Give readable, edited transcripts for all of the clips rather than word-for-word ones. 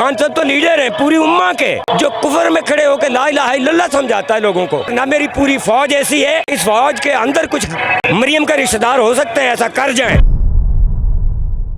खान साहब तो लीडर हैं पूरी उम्मा के, जो कुफर में खड़े होकर ला इलाहा इल्लल्लाह समझाता है लोगों को। ना मेरी पूरी फौज ऐसी है, इस फौज के अंदर कुछ मरियम का रिश्तेदार हो सकते हैं, ऐसा कर जाए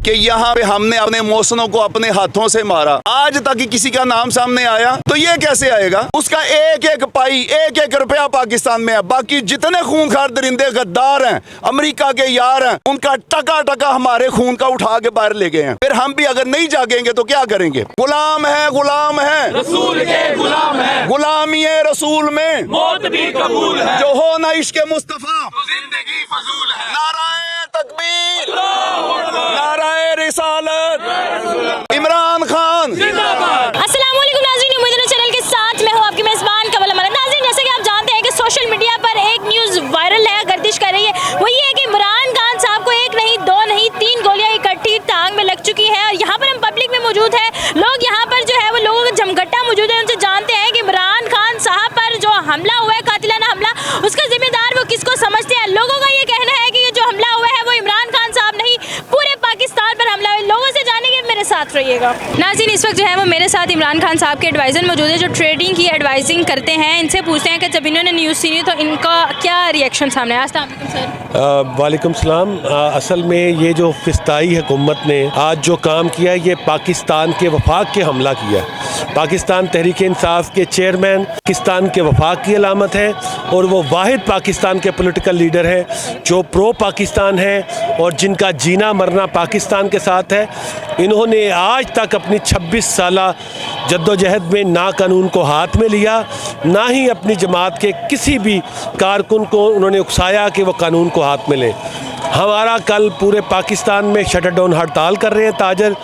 कि यहाँ पे हमने अपने मौसनों को अपने हाथों से मारा, आज तक किसी का नाम सामने आया तो ये कैसे आएगा? उसका एक एक पाई, एक एक रुपया पाकिस्तान में है। बाकी जितने खूंखार दरिंदे गद्दार हैं, अमेरिका के यार हैं, उनका टका टका हमारे खून का उठा के बाहर ले गए हैं। फिर हम भी अगर नहीं जागेंगे तो क्या करेंगे? गुलाम है, गुलाम है, रसूल के गुलाम है, गुलामी रसूल में मौत भी कबूल है, जो हो ना इश्क मुस्तफा तो जिंदगी फजूल है। नाराए तकबीर, नाराए रिसालत, इमरान खान जिंदाबाद। अस्सलाम वालेकुम नाज़रीन, उम्मीद है चैनल के साथ मैं हूं आपकी मेज़बान कमल अमन। नाज़रीन, जैसे कि आप जानते हैं कि सोशल मीडिया पर एक न्यूज़ वायरल है, गर्दिश कर रही है, वो ये है कि इमरान खान साहब को एक नहीं, दो नहीं, 3 गोलियां इकट्ठी टांग में लग चुकी हैं। और यहाँ पर हम पब्लिक में मौजूद हैं, लोग यहाँ पर जो है वो लोगों का जमघटा मौजूद है, उनसे जानते हैं कि इमरान खान साहब पर जो हमला हुआ है, कातिलाना हमला, उसका जिम्मेदार वो किसको समझते हैं। लोगों का ये कहना है कि ये जो हमला हुआ है वो इमरान खान साहब नहीं, पूरे पाकिस्तान पर हमला हुआ है। लोगों से जानेंगे, मेरे साथ रहिएगा। नाज़रीन, इस वक्त जो है वो मेरे साथ इमरान खान साहब के एडवाइज़र मौजूद है, जो ट्रेडिंग की एडवाइजिंग करते हैं। इनसे पूछते हैं कि जब इन्होंने न्यूज़ सुनी तो इनका क्या रिएक्शन सामने आया। अस्सलाम वालेकुम सर। वालेकुम सलाम। असल में ये जो फिस्ताई हुकूमत ने आज जो काम किया है, ये पाकिस्तान के वफाक के हमला किया। पाकिस्तान तहरीक इंसाफ के चेयरमैन पाकिस्तान के वफाक की अलामत है, और वो वाहिद पाकिस्तान के पॉलिटिकल लीडर हैं जो प्रो पाकिस्तान है और जिनका जीना मरना पाकिस्तान के साथ है। इन्होंने आज तक अपनी 26 साला जद्दोजहद में ना कानून को हाथ में लिया, ना ही अपनी जमात के किसी भी कारकुन को उन्होंने उकसाया कि वो कानून को हाथ में लें। हमारा कल पूरे पाकिस्तान में शटर डाउन हड़ताल कर रहे हैं ताजर,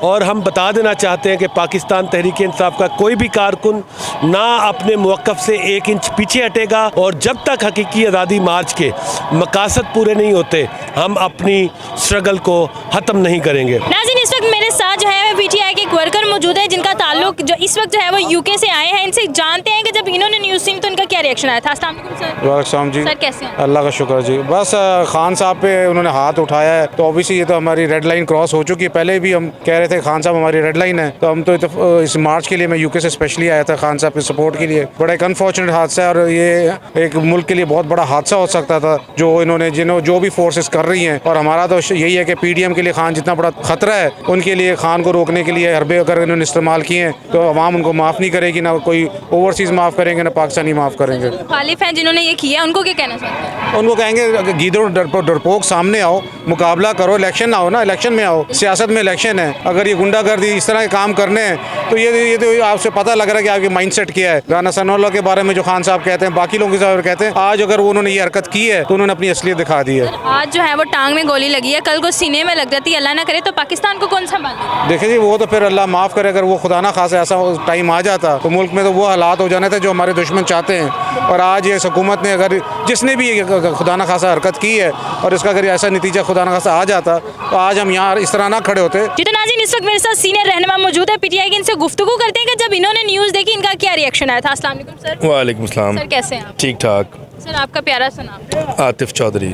और हम बता देना चाहते हैं कि पाकिस्तान तहरीक इंसाफ का कोई भी कारकुन ना अपने मौक़िफ़ से 1 इंच पीछे हटेगा, और जब तक हकीकी आज़ादी मार्च के मकासद पूरे नहीं होते हम अपनी स्ट्रगल को ख़त्म नहीं करेंगे। नाज़रीन, इस वक्त मेरे साथ जो है पीटीआई के एक वर्कर मौजूद है, जिनका ताल्लुक जो इस वक्त जो है वो यूके से आए हैं। इनसे जानते हैं कि जब इन्होंने न्यूज़ सुनी तो इनका क्या रिएक्शन आया था। अस्सलाम वालेकुम सर। वालेकुम जी। सर कैसे हैं? अल्लाह का शुक्र जी। बस खान साहब पे उन्होंने हाथ उठाया है तो ऑब्वियसली ये तो हमारी रेड लाइन क्रॉस हो चुकी है। पहले भी हम कह रहे थे खान साहब हमारी रेड लाइन है, तो हम तो इस मार्च के लिए मैं यूके से स्पेशली आया था खान साहब के सपोर्ट के लिए। बड़ा एक अनफॉर्चुनेट हादसा है, और ये एक मुल्क के लिए बहुत बड़ा हादसा हो सकता था जो इन्होंने जो भी फोर्सेस कर रही हैं। और हमारा तो यही है कि पीडीएम के लिए खान जितना बड़ा खतरा है, उनके लिए खान को रोकने के लिए हरबे अगर इन्होंने इस्तेमाल किए हैं तो अवाम उनको माफ़ नहीं करेगी, ना कोई ओवरसीज़ माफ़ करेंगे, ना पाकिस्तानी माफ़ करेंगे। मुखालिफ हैं जिन्होंने ये किया, उनको क्या कहना चाहते हैं? उनको कहेंगे गीदड़ डरपोक सामने आओ, मुकाबला करो, इलेक्शन ना हो ना, इलेक्शन में आओ, सियासत में इलेक्शन है। अगर ये गुंडागर्दी इस तरह के काम करने हैं तो ये तो आपसे पता लग रहा है कि आपकी माइंडसेट क्या है। राना सनाउल्लाह के बारे में जो खान साहब कहते हैं, बाकी लोगों के साथ कहते हैं, आज अगर उन्होंने ये हरकत की है तो उन्होंने अपनी असलियत दिखा दी है। आज जो है वो टांग में गोली लगी है, कल को सीने में लग जाती है, अल्लाह ना करे, तो पाकिस्तान को कौन संभाले? देखिए जी, वो तो फिर अल्लाह माफ़ करे, अगर वो खुदा ना खासा ऐसा टाइम आ जाता तो मुल्क में तो वो हालात हो जाने थे जो हमारे दुश्मन चाहते हैं। और आज ये हुकूमत ने अगर जिसने भी खुदा ना खासा हरकत की है और इसका अगर ऐसा नतीजा खुदा ना खासा आ जाता तो आज हम यहाँ इस तरह ना खड़े होते। जी तो नाज़रीन, इस वक्त मेरे साथ सीनियर रहनुमा मौजूद है पीटीआई की, इनसे गुफ्तगू करते हैं कि जब इन्होंने न्यूज़ देखी इनका क्या रिएक्शन आया था। अस्सलाम वालेकुम सर। वालेकुम सलाम। सर कैसे हैं आप? ठीक ठाक। सर आपका प्यारा सा नाम? आतिफ चौधरी।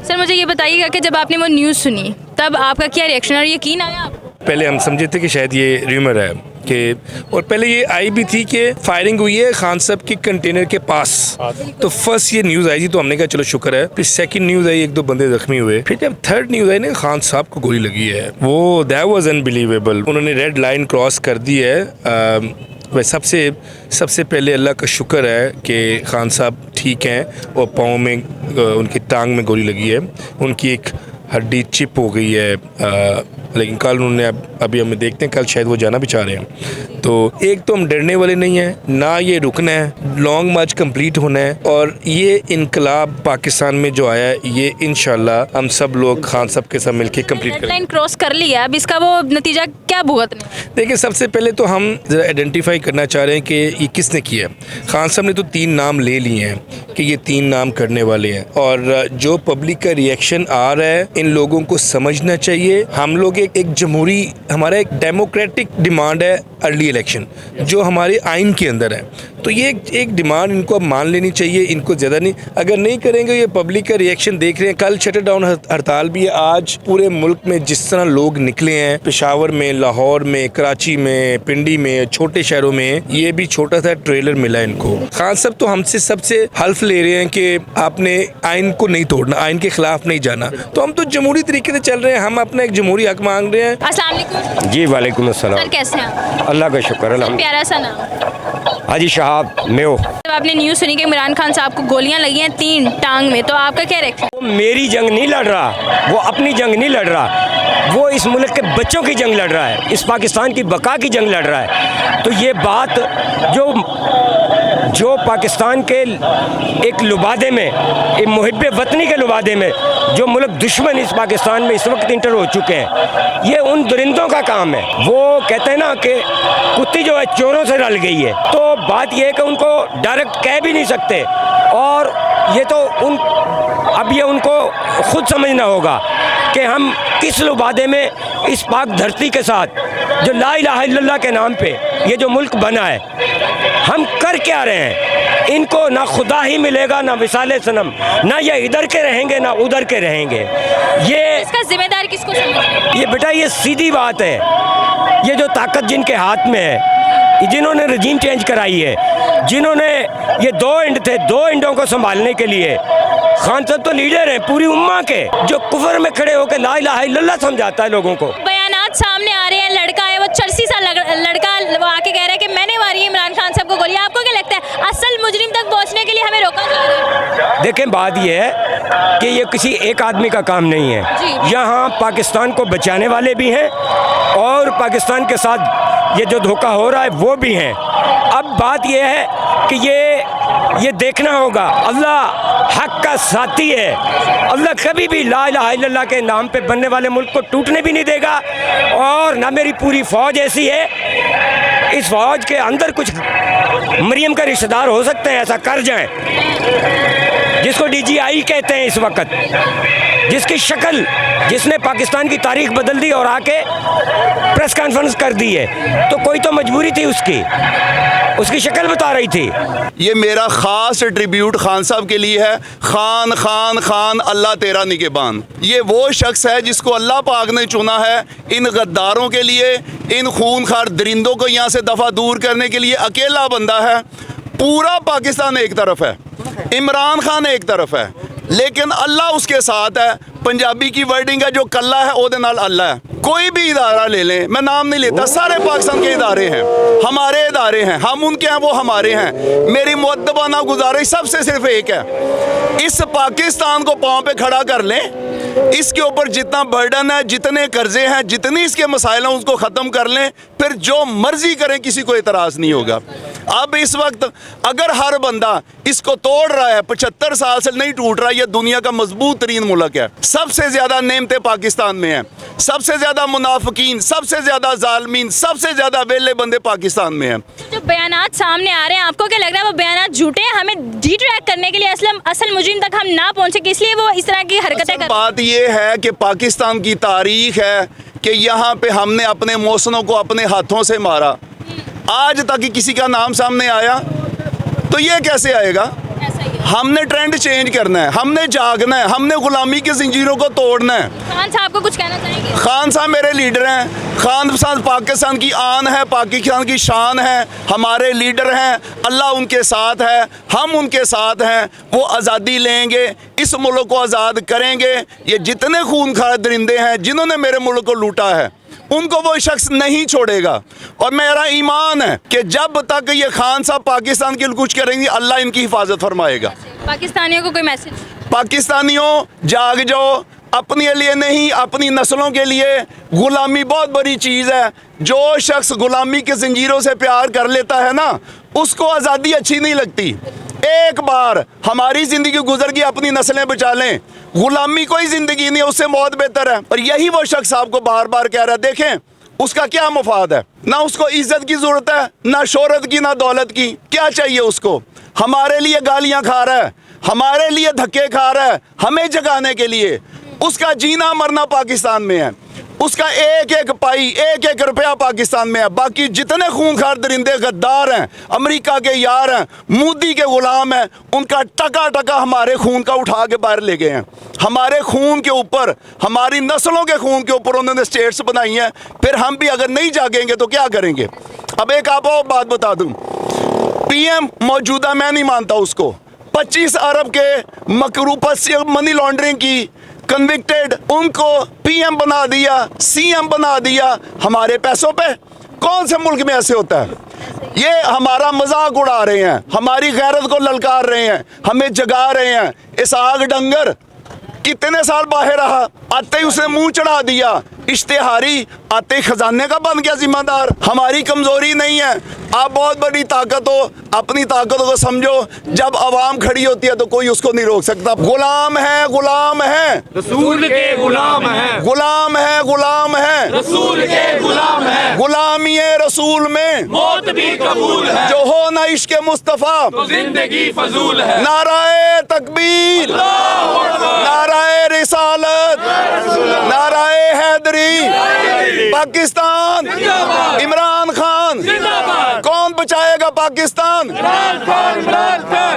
सर मुझे ये बताइएगा कि जब आपने वो न्यूज़ सुनी तब आपका क्या रिएक्शन और यकीन आया आपको? पहले हम समझे थे कि शायद ये र्यूमर है कि, और पहले ये आई भी थी कि फायरिंग हुई है खान साहब के कंटेनर के पास, तो फर्स्ट ये न्यूज़ आई थी तो हमने कहा चलो शुक्र है। फिर सेकंड न्यूज़ आई 1-2 बंदे जख्मी हुए। फिर जब थर्ड न्यूज़ आई ना खान साहब को गोली लगी है, वो दैट वाज अनबिलीवेबल। उन्होंने रेड लाइन क्रॉस कर दी है। वह सबसे पहले अल्लाह का शुक्र है कि खान साहब ठीक हैं और पाँव में उनकी टांग में गोली लगी है, उनकी एक हड्डी चिप हो गई है। लेकिन कल उन्होंने अभी हमें देखते हैं, कल शायद वो जाना भी चाह रहे हैं। तो एक तो हम डरने वाले नहीं हैं, ना ये रुकना है, लॉन्ग मार्च कंप्लीट होना है, और ये इनकलाब पाकिस्तान में जो आया है ये इंशाल्लाह हम सब लोग खान साहब के साथ मिलकर कंप्लीट करेंगे। लाइन क्रॉस कर लिया, अब इसका वो नतीजा क्या भुगतना? देखिए, सबसे पहले तो हम ज़रा आइडेंटिफाई करना चाह रहे हैं कि ये किसने किया है। खान साहब ने तो 3 नाम ले लिए हैं कि ये 3 नाम करने वाले हैं, और जो पब्लिक का रिएक्शन आ रहा है इन लोगों को समझना चाहिए। हम लोग एक जमहूरी, हमारा एक डेमोक्रेटिक डिमांड है अर्ली इलेक्शन, जो हमारे आइन के अंदर है। तो ये एक डिमांड इनको अब मान लेनी चाहिए, इनको ज़्यादा नहीं, अगर नहीं करेंगे ये पब्लिक का रिएक्शन देख रहे हैं। कल शटर डाउन हड़ताल भी है, आज पूरे मुल्क में जिस तरह लोग निकले हैं, पेशावर में, लाहौर में, कराची में, पिंडी में, छोटे शहरों में, ये भी छोटा सा ट्रेलर मिला इनको। खान साहब तो हमसे सबसे हल्फ ले रहे हैं कि आपने आइन को नहीं तोड़ना, आइन के खिलाफ नहीं जाना। तो हम तो जमहूरी तरीके से चल रहे हैं, हम अपना एक जमहूरी हक मांग रहे हैं। अस्सलाम वालेकुम जी वालेकुम सर, अस्सलाम। कैसे हैं आप? अल्लाह का शुक्र अल्हम्दुलिल्लाह। प्यारा सा नाम। हाजी शहाब मेओ। जब आपने न्यूज़ सुनी कि इमरान खान साहब को गोलियां लगी हैं 3 टांग में, तो आपका क्या रिएक्शन? वो मेरी जंग नहीं लड़ रहा, वो अपनी जंग नहीं लड़ रहा, वो इस मुल्क के बच्चों की जंग लड़ रहा है, इस पाकिस्तान की बका की जंग लड़ रहा है। तो ये बात जो पाकिस्तान के एक लुबादे में, एक मुहिब्बे वतनी के लुबादे में, जो मुल्क दुश्मन इस पाकिस्तान में इस वक्त इंटर हो चुके हैं, ये उन दरिंदों का काम है। वो कहते हैं ना कि कुत्ती जो है चोरों से रल गई है। तो बात यह है कि उनको डायरेक्ट कह भी नहीं सकते, और ये तो अब ये उनको खुद समझना होगा कि हम किस लुबादे में इस पाक धरती के साथ, जो ला इलाहा इल्लल्लाह के नाम पे ये जो मुल्क बना है, हम कर क्या रहे हैं। इनको ना खुदा ही मिलेगा, ना विसाले सनम, ना ये इधर के रहेंगे ना उधर के रहेंगे। ये इसका जिम्मेदार किसको समझना? ये बेटा ये सीधी बात है, ये जो ताकत जिनके हाथ में है, जिन्होंने रजीम चेंज कराई है, जिन्होंने ये 2 इंड थे, 2 इंडों को संभालने के लिए खान साहब तो लीडर हैं पूरी उम्मा के, जो कुफर में खड़े होकर ला इलाहा इल्लल्लाह समझाता है लोगों को। बयानात सामने आ रहे हैं, लड़का है वो चर्सी सा लड़का, वो आके कह रहा है कि मैंने मारी है इमरान खान साहब को गोली। आपको क्या लगता है असल मुजरिम तक पहुंचने के लिए हमें रोका जा रहा है? देखें, बात यह है कि ये किसी एक आदमी का काम नहीं है। यहाँ पाकिस्तान को बचाने वाले भी हैं और पाकिस्तान के साथ ये जो धोखा हो रहा है वो भी हैं। अब बात यह है कि ये देखना होगा, अल्लाह हक का साथी है, अल्लाह कभी भी ला इलाहा इल्लल्लाह के नाम पे बनने वाले मुल्क को टूटने भी नहीं देगा। और ना मेरी पूरी फ़ौज ऐसी है, इस फ़ौज के अंदर कुछ मरियम का रिश्तेदार हो सकते हैं, ऐसा कर जाएं, जिसको DGI कहते हैं इस वक्त, जिसकी शक्ल, जिसने पाकिस्तान की तारीख बदल दी और आके प्रेस कॉन्फ्रेंस कर दी है। तो कोई तो मजबूरी थी उसकी शक्ल बता रही थी। ये मेरा ख़ास ट्रिब्यूट खान साहब के लिए है। खान खान खान अल्लाह तेरा निगहबान। ये वो शख्स है जिसको अल्लाह पाक ने चुना है इन गद्दारों के लिए, इन खूनखार दरिंदों को यहाँ से दफ़ा दूर करने के लिए। अकेला बंदा है, पूरा पाकिस्तान एक तरफ है, इमरान खान एक तरफ है, लेकिन अल्लाह उसके साथ है। पंजाबी की वर्डिंग है, जो कल्ला है ओदे नाल अल्लाह है। कोई भी इदारा ले लें, मैं नाम नहीं लेता, सारे पाकिस्तान के इदारे हैं, हमारे इदारे हैं, हम उनके हैं, वो हमारे हैं। मेरी मुअद्दबाना गुजारिश सबसे सिर्फ एक है, इस पाकिस्तान को पाँव पे खड़ा कर लें, इसके ऊपर जितना बर्डन है, जितने कर्जे हैं, जितनी इसके मसाइल हैं, उसको ख़त्म कर लें, फिर जो मर्जी करें, किसी को एतराज़ नहीं होगा। अब इस वक्त अगर हर बंदा इसको तोड़ रहा है, 75 साल से नहीं टूट रहा, यह दुनिया का मजबूत तरीन मुल्क है। सबसे ज़्यादा नेमतें पाकिस्तान में हैं, सबसे ज़्यादा मुनाफिकीन, सबसे ज़्यादा जालमीन, सबसे ज़्यादा वेले बंदे पाकिस्तान में हैं। जो बयानात सामने आ रहे हैं, आपको क्या लग रहा है वो बयानात झूठे हैं? हमें डिट्रैक्ट करने के लिए असल मुजरिम तक हम ना पहुंचे, इसलिए वो इस तरह की हरकतें कर। बात यह है कि पाकिस्तान की तारीख है कि यहाँ पे हमने अपने मौसनों को अपने हाथों से मारा, आज तक किसी का नाम सामने आया, तो ये कैसे आएगा? हमने ट्रेंड चेंज करना है, हमने जागना है, हमने गुलामी की जंजीरों को तोड़ना है। खान साहब को कुछ कहना चाहेंगे? खान साहब मेरे लीडर हैं, खान साहब पाकिस्तान की आन है, पाकिस्तान की शान है, हमारे लीडर हैं, अल्लाह उनके साथ है, हम उनके साथ हैं। वो आज़ादी लेंगे, इस मुल्क को आज़ाद करेंगे। ये जितने खूनखार दरिंदे हैं जिन्होंने मेरे मुल्क को लूटा है, उनको वो शख्स नहीं छोड़ेगा। और मेरा ईमान है कि जब तक ये खान साहब पाकिस्तान की कुछ करेंगे, अल्लाह इनकी हिफाजत फरमाएगा। पाकिस्तानियों को कोई मैसेज? पाकिस्तानियों जाग जाओ, अपने लिए नहीं, अपनी नस्लों के लिए। गुलामी बहुत बड़ी चीज़ है। जो शख्स गुलामी की जंजीरों से प्यार कर लेता है ना, उसको आज़ादी अच्छी नहीं लगती। एक बार हमारी ज़िंदगी गुजर गई, अपनी नस्लें बचा लें, गुलामी कोई ज़िंदगी नहीं, उससे मौत बेहतर है। और यही वो शख्स आपको बार बार कह रहा है, देखें उसका क्या मुफाद है, ना उसको इज्जत की ज़रूरत है, ना शोहरत की, ना दौलत की। क्या चाहिए उसको? हमारे लिए गालियाँ खा रहा है, हमारे लिए धक्के खा रहा है, हमें जगाने के लिए। उसका जीना मरना पाकिस्तान में है, उसका एक एक पाई एक एक रुपया पाकिस्तान में है। बाकी जितने खूंखार दरिंदे गद्दार हैं, अमेरिका के यार हैं, मोदी के गुलाम हैं, उनका टका टका हमारे खून का उठा के बाहर ले गए हैं। हमारे खून के ऊपर, हमारी नस्लों के खून के ऊपर उन्होंने स्टेट्स बनाई हैं। फिर हम भी अगर नहीं जागेंगे तो क्या करेंगे? अब एक आप और बात बता दूं, पीएम मौजूदा, मैं नहीं मानता उसको, 25 अरब के मकरूपत से मनी लॉन्ड्रिंग की कन्विक्टेड, उनको पीएम बना दिया, सीएम बना दिया हमारे पैसों पे। कौन से मुल्क में ऐसे होता है? ये हमारा मजाक उड़ा रहे हैं, हमारी गैरत को ललकार रहे हैं, हमें जगा रहे हैं। इस आग डंगर कितने साल बाहर रहा, आते ही उसने मुंह चढ़ा दिया इश्तेहारी, आते ही खजाने का बन गया जिम्मेदार। हमारी कमजोरी नहीं है, आप बहुत बड़ी ताकत हो, अपनी ताकतों को समझो। जब आवाम खड़ी होती है तो कोई उसको नहीं रोक सकता। गुलाम है, गुलाम है, रसूल के गुलाम है, गुलाम है, गुलाम है, रसूल के गुलाम है। गुलामी रसूल में मौत भी कबूल है, जो हो न इश्क मुस्तफा तो जिंदगी फजूल है। नाराए तकबीर, नाराए रिसालत, नाराए हैदरी, पाकिस्तान, इमरान खान। कौन बचाएगा पाकिस्तान?